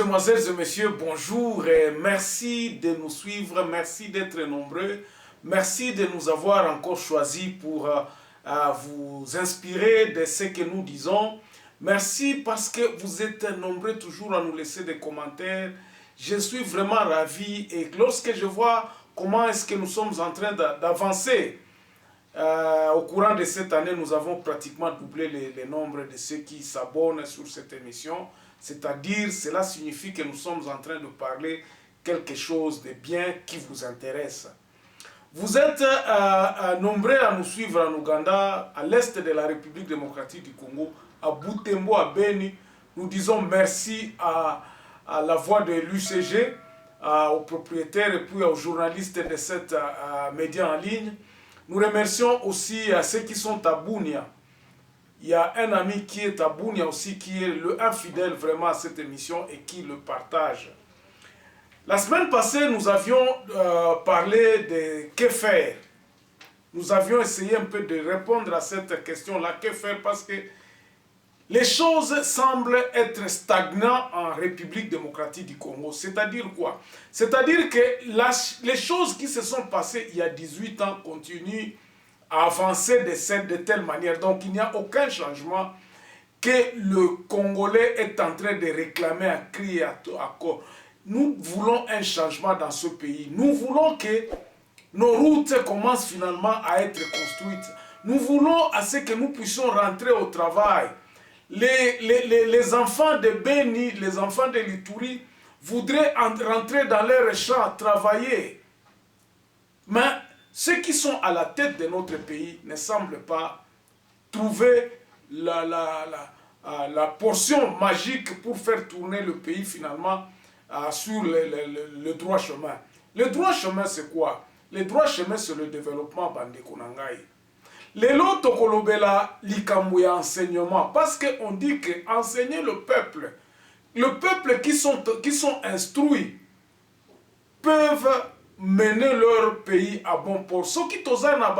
Mesdemoiselles et messieurs, bonjour et merci de nous suivre, merci d'être nombreux, merci de nous avoir encore choisis pour vous inspirer de ce que nous disons. Merci parce que vous êtes nombreux toujours à nous laisser des commentaires. Je suis vraiment ravi et lorsque je vois comment est-ce que nous sommes en train d'avancer, au courant de cette année, nous avons pratiquement doublé les nombres de ceux qui s'abonnent sur cette émission. C'est-à-dire, cela signifie que nous sommes en train de parler quelque chose de bien qui vous intéresse. Vous êtes nombreux à nous suivre en Ouganda, à l'est de la République démocratique du Congo, à Butembo, à Beni. Nous disons merci à la voix de l'UCG, aux propriétaires et puis aux journalistes de cette média en ligne. Nous remercions aussi ceux qui sont à Bunia. Il y a un ami qui est à Bunia aussi, qui est un fidèle vraiment à cette émission et qui le partage. La semaine passée, nous avions parlé de que faire. Nous avions essayé un peu de répondre à cette question-là, que faire, parce que les choses semblent être stagnantes en République démocratique du Congo. C'est-à-dire quoi? C'est-à-dire que les choses qui se sont passées il y a 18 ans continuent à avancer de telle manière. Donc il n'y a aucun changement que le Congolais est en train de réclamer à crier à corps. Nous voulons un changement dans ce pays. Nous voulons que nos routes commencent finalement à être construites. Nous voulons à ce que nous puissions rentrer au travail. Les enfants de Beni, les enfants de l'Ituri voudraient rentrer dans leurs champs, travailler. Mais ceux qui sont à la tête de notre pays ne semblent pas trouver la portion magique pour faire tourner le pays finalement sur le droit chemin. Le droit chemin, c'est quoi? Le droit chemin, c'est le développement Bandeko Nangai. Lelo tokolobela likambo ya enseignement, parce qu'on dit que enseigner le peuple qui sont instruits peuvent mener leur pays à bon port. Soki tozana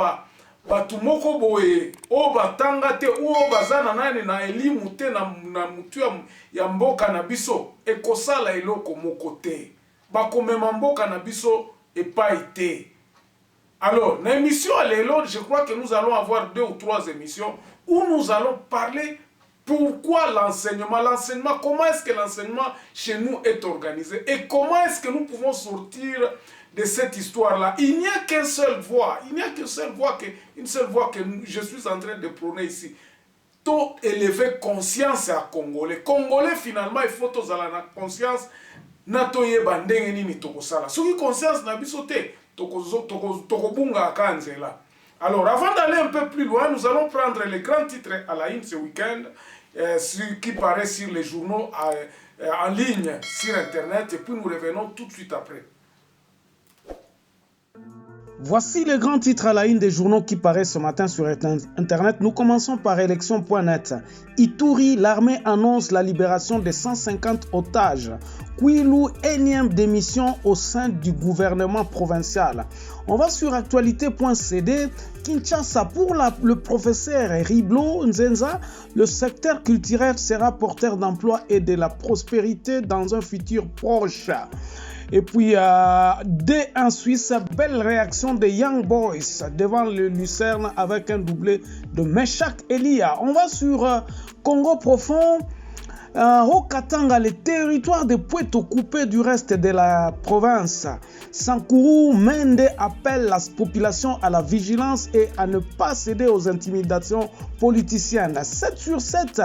batu moko boye o batanga te o bazana nani na elimu te na mutu ya mboka na biso ekosala eloko moko te, bakomema mboka na biso epai te. Alors, dans l'émission à l'élo, je crois que nous allons avoir 2 ou 3 émissions où nous allons parler pourquoi l'enseignement. L'enseignement, comment est-ce que l'enseignement chez nous est organisé et comment est-ce que nous pouvons sortir de cette histoire-là. Il n'y a qu'une seule voie. Il n'y a qu'une seule voie que je suis en train de prôner ici. Tout élever conscience à Congolais. Congolais, finalement, il faut tous avoir la conscience. Natoye bandenge nini tokosala. Soki conscience na bisote. Alors, avant d'aller un peu plus loin, nous allons prendre les grands titres à la une ce week-end, qui paraissent sur les journaux en ligne sur Internet, et puis nous revenons tout de suite après. Voici les grands titres à la une des journaux qui paraissent ce matin sur Internet. Nous commençons par élection.net. Ituri, l'armée annonce la libération de 150 otages. Kwilu, énième démission au sein du gouvernement provincial. On va sur actualité.cd. Kinshasa, pour le professeur Riblo Nzenza, le secteur culturel sera porteur d'emploi et de la prospérité dans un futur proche. Et puis, dès en Suisse, belle réaction des Young Boys devant le Lucerne avec un doublé de Meshak Elia. On va sur Congo profond. Au Katanga, le territoire de Pweto coupé du reste de la province. Sankuru Mende appelle la population à la vigilance et à ne pas céder aux intimidations politiciennes. 7 sur 7.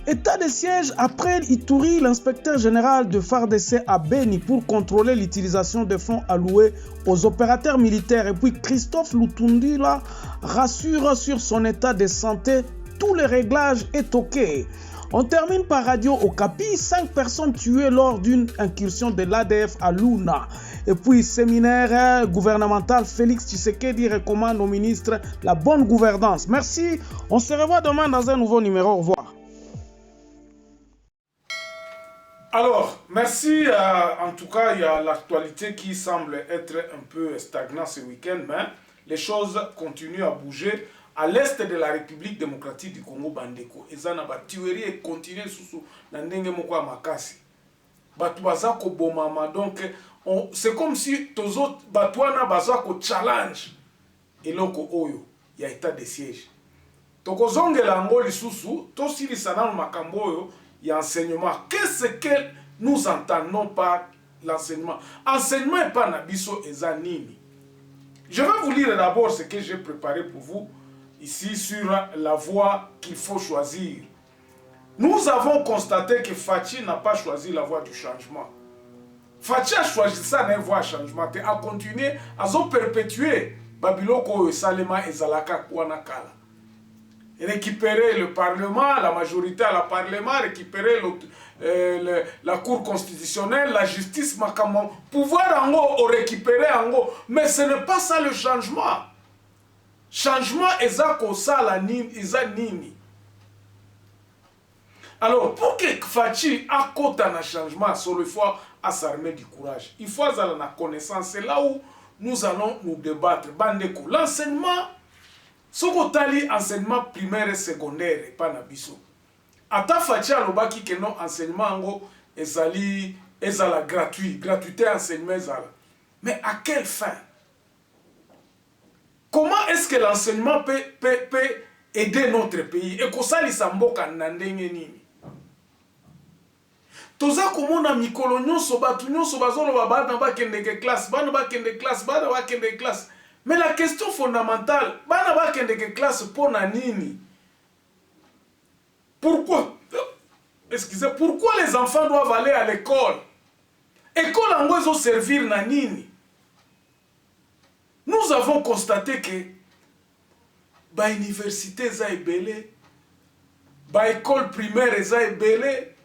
État de siège après Ituri, l'inspecteur général de FARDC à Beni pour contrôler l'utilisation des fonds alloués aux opérateurs militaires. Et puis Christophe Lutundila rassure sur son état de santé, tous les réglages est OK. On termine par Radio Okapi, 5 personnes tuées lors d'une incursion de l'ADF à Luna. Et puis séminaire gouvernemental, Félix Tshisekedi recommande au ministre la bonne gouvernance. Merci, on se revoit demain dans un nouveau numéro. Au revoir. Alors, merci. En tout cas, il y a l'actualité qui semble être un peu stagnante ce week-end, mais les choses continuent à bouger. À l'est de la République démocratique du Congo, Bandeko, ezana ba tuerie et continue sous na ndenge moko makasi. batu baza ko bomama. Donc c'est comme si tozo batwana baza ko challenge eloko oyo ya état de siège. Tokozongela ngo lisusu to silisa na makambo oyo ya enseignement. Qu'est-ce que nous entendons par l'enseignement? Enseignement et pas nabiso ezanini. Je vais vous lire d'abord ce que j'ai préparé pour vous ici sur la voie qu'il faut choisir. Nous avons constaté que Fachi n'a pas choisi la voie du changement. Fachi a choisi ça dans la voie du changement. A continué à perpétuer Babiloko Salema et Zalaka Kwanakala. Récupérer le Parlement, la majorité à la Parlement, récupérer la Cour constitutionnelle, la justice, pouvoir en haut, récupérer en haut. Mais ce n'est pas ça le changement. Changement, ezako sala nini. Alors, pour que Fachi accorde un changement, il faut s'armer du courage. Il faut avoir la connaissance. C'est là où nous allons nous débattre. L'enseignement, ce qu'on enseignement primaire et secondaire, pas nabiso. Ata Fachi alobaki que non enseignement ezala gratuit, gratuité enseignement ezala. Mais à quelle fin? Comment est-ce que l'enseignement peut aider notre pays? Et que ça li samboka nandenge nini? Toza komona mikolo nyonso batu nyonso bazolo bana bakende classe, bana bakende classe, bana bakende classe. Mais la question fondamentale, bana bakende classe pour na nini? Pourquoi? Excusez, pourquoi les enfants doivent aller à l'école? École en gros servir na nini? Nous avons constaté que ba université za ebele, ba école primaire za ebele,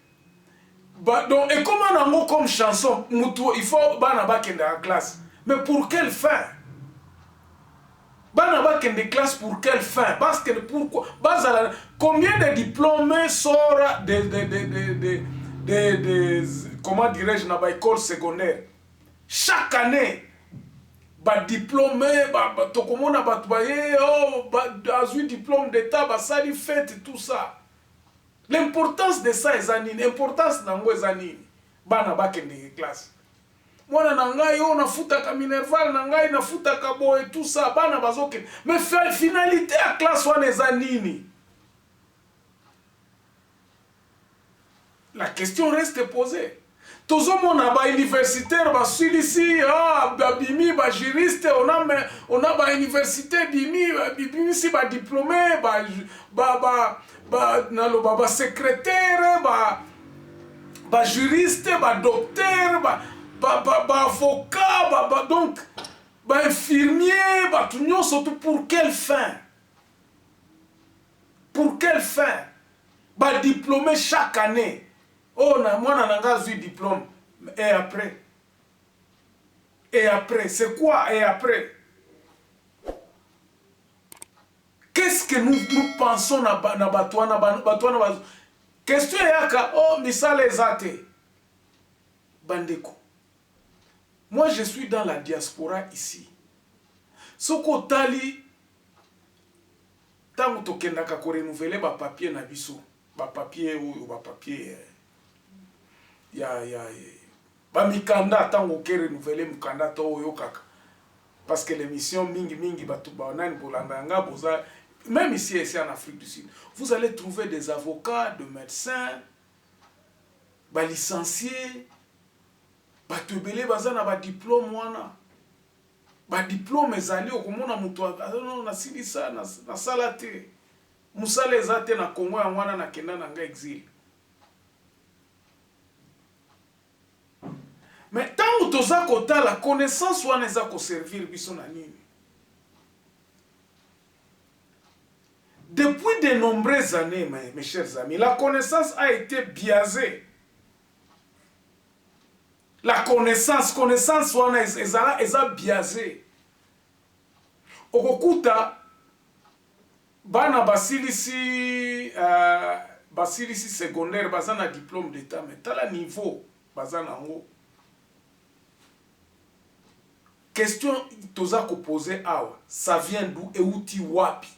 donc et comment on a comme chanson, il faut bana bakende en classe. Mais pour quelle fin? Bana bakende classe pour quelle fin? Parce que pourquoi? Combien de diplômés sortent comment dirais-je dans l'école secondaire? Chaque année, diplômé, tokomona batbaye, diplôme d'état, sali fête tout ça. L'importance de ça est anine, l'importance nango est anine. Bana bakende classe. Mwana nangai yo nafuta ka minerval nangai nafuta ka bo et tout ça bana bazoke. Mais finalité à classe wana est anine. La question reste posée. Tozo mona ba universitaire ba ici bimi ba juriste on a ba université bimi si ba diplômé ba secrétaire ba juriste ba docteur ba avocat donc ba infirmier ba tout nyonso surtout pour quelle fin? Pour quelle fin? Ba diplômé chaque année. Oh, moi, je suis diplôme. Et après? Et après? C'est quoi? Et après? Qu'est-ce que nous pensons na batouana? Question yaka, oh, misale ezate. Bandeko. Moi, je suis dans la diaspora ici. Soko tali, tango tokendaka ko renouveler ba papier na biso. Ba papier ou ba papier. Ba mikanda tango ke renouveler mikanda to oyo kaka. Parce que l'émission mingi batu ba nani bolanda nga boza même ici en Afrique du Sud, vous allez trouver des avocats, des médecins, ba licenciés, ba tebele bazana ba diplôme wana. Ba diplôme ezali okomona mutu na silisa na salate. Musale ezate na Congo ya wana na kenda na nga exil. Mais tant que toza kota la connaissance wana eza ko servir biso na nini? Depuis de nombreuses années, mes chers amis, la connaissance a été biaisée. La connaissance wana eza biaisée. Okokuta bana basilisi secondaire bazana diplôme d'état mais tala niveau bazana ngo. Question toza ko poser awa, ça vient d'où et outi wapi?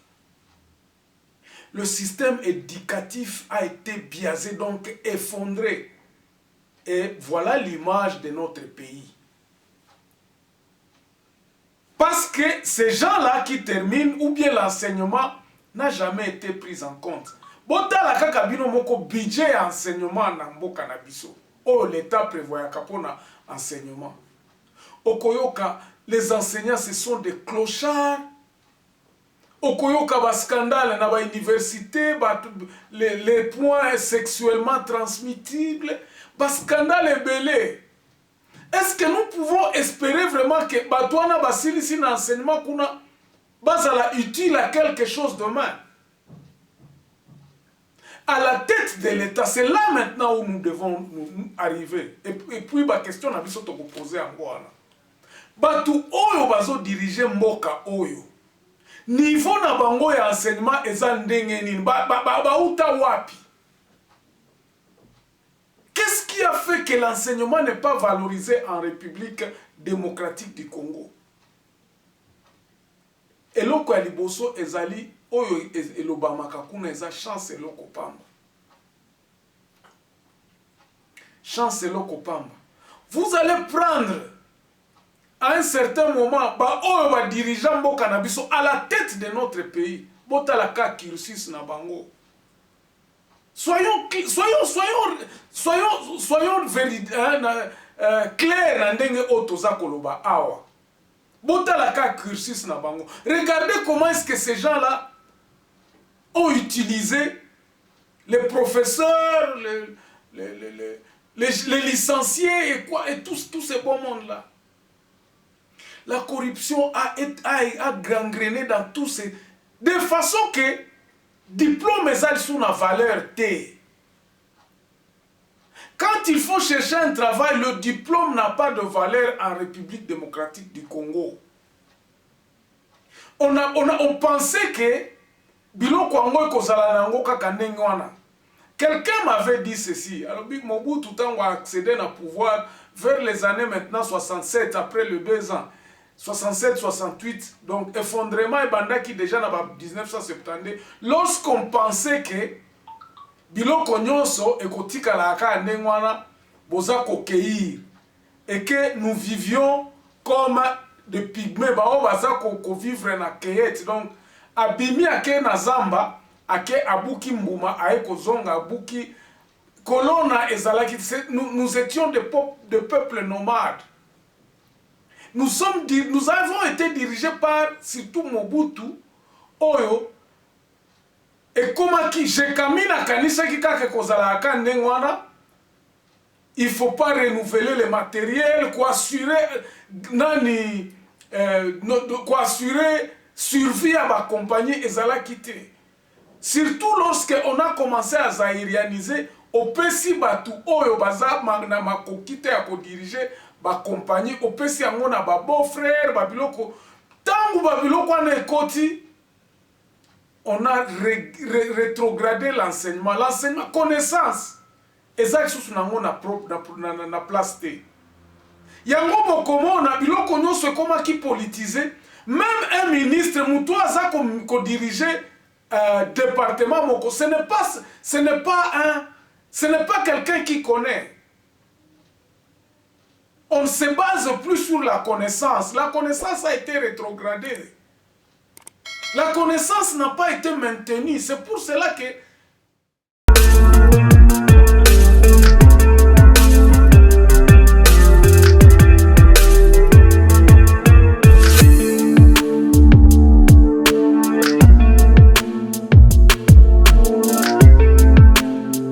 Le système éducatif a été biaisé, donc effondré. Et voilà l'image de notre pays. Parce que ces gens-là qui terminent, ou bien l'enseignement, n'a jamais été pris en compte. Botala kaka bino moko budget enseignement na mboka na biso. Oh, l'État prévoit kapona enseignement. Okoyoka, les enseignants, ce sont des clochards. Okoyoka ba scandale na ba université, les points sexuellement transmissibles, ba scandale belé. Est-ce que nous pouvons espérer vraiment que Batouana Basili, si l'enseignement kuna basala utile à quelque chose demain? À la tête de l'État, c'est là maintenant où nous devons nous arriver. Et puis, la question n'a pas été posée en Guana. Batou Oyo bazo diriger Mboka Oyo. Niveau na bango ya enseignement ezandenge nini. Uta wapi. Qu'est-ce qui a fait que l'enseignement n'est pas valorisé en République démocratique du Congo? Et loko ya liboso ezali oyo elobamaka kuna eza chance eloko pamba. Chance eloko pamba. Vous allez prendre à un certain moment ba dirigeant mboka na biso à la tête de notre pays. Botala ka cursus na bango. Soyons clairs na ndenge otoza koloba awa. Botala ka cursus na bango. Regardez comment est-ce que ces gens-là ont utilisé les professeurs, les licenciés et quoi, et tout ce bon monde-là. La corruption a gangréné dans tous ces... De façon que diplôme est sous la valeur T. Quand il faut chercher un travail, le diplôme n'a pas de valeur en République démocratique du Congo. On pensait que quelqu'un m'avait dit ceci. Alors, Mobutu a accédé au pouvoir vers les années maintenant 67, après les 2 ans. 67-68, donc effondrement et bandaki déjà dans 1970, lorsqu'on pensait que biloko nyonso ekotika la aka ndengwana boza kokeir et que nous vivions comme des pygmées bao baza ko vivre na keyet, donc abimi ake na zamba ake abuki mbuma aye kozonga abuki kolona ezalaki. Nous étions des peuples nomades. Nous avons été dirigés par surtout Mobutu, Oyo, et comment qui j'ai kamina kanisa kika kozala kandengwana, il faut pas renouveler les matériels, quoi assurer survie à ma compagnie ezala quitté. Surtout lorsque on a commencé à zaïrianiser, au pesi batu Oyo baza na makokite à diriger ba compagnie au pesi yango na ba beau frère ba biloko tangu ba biloko na ekoti, on a rétrogradé l'enseignement connaissance ezaki sous nango na place te yango bokomo na biloko nyonso ekoma ki politiser. Même un ministre mutu aza ko diriger département moko, ce n'est pas quelqu'un qui connaît. On ne se base plus sur la connaissance. La connaissance a été rétrogradée. La connaissance n'a pas été maintenue. C'est pour cela que